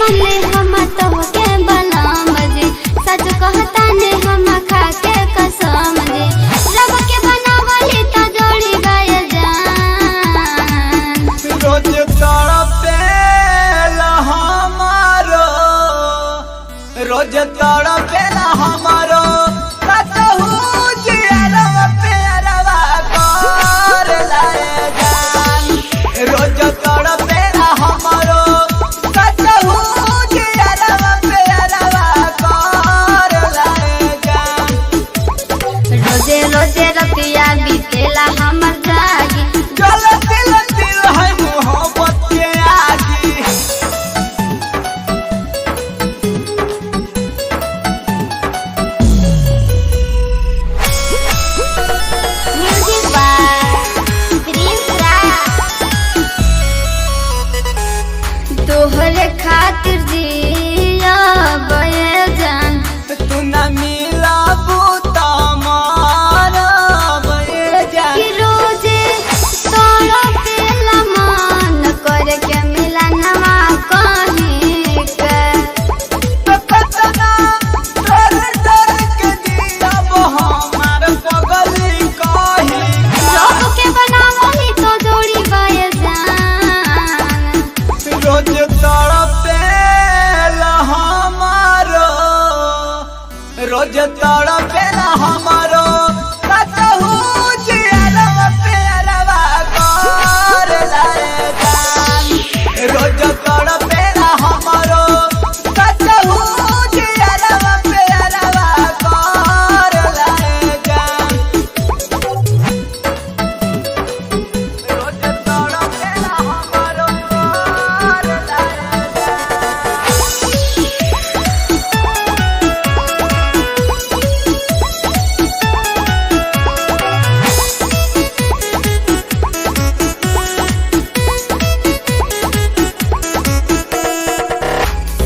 मनले हम तो के बलम जी, सच कहता ने हम खा के कसम जी। रब के बनावली तो जोड़ी गए जान, रोज तड़पेला हमारो, रोज तड़पेला हमारो कतहु जियरवा पेरवा कर लाए जान। रोज तड़पेला हमारो कतहु जियरवा पेरवा कर लाए जान। रोजे रोजे रतिया बीतेला हमर जागी, जलती लती है मोहब्बत के आगी। म्यूजिक बाय प्रिंस राज। तोहरे खातिर जिया बये जान, तू न मिलाबू त मारब जान। कि रोजे तोरा पेला मन करे के मिलनवा कहीं के। तो कतना डर डर के जियब हमार पगली कही। रब के बनावली तो जोड़ी बये जान, रोज तड़पेला हमारो, रोज तड़पेला हमारो कतहु जियरवा पेरवा कर लाए जान। रोज तड़पेला हमारो कतहु जियरवा पेरवा कर लाए जान। रोज तड़पेला हमारो कर लाए जान।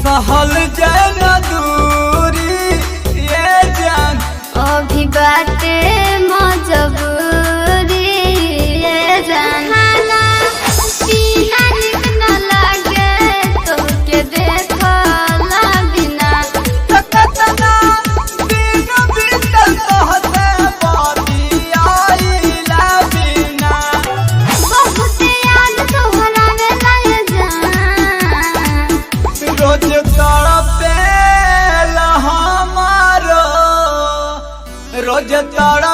सहल जन दूरी ये जान, अभी बाटे मजबूरी ये जान। खाना पीना निक न लागे तोके देखला बिना, तो कतना दिन बीतल तोहसे बतियाइला बिना। बहुत याद तोहरा वेला ये जान, रोज तड़पेला हमारो, रोज तड़पेला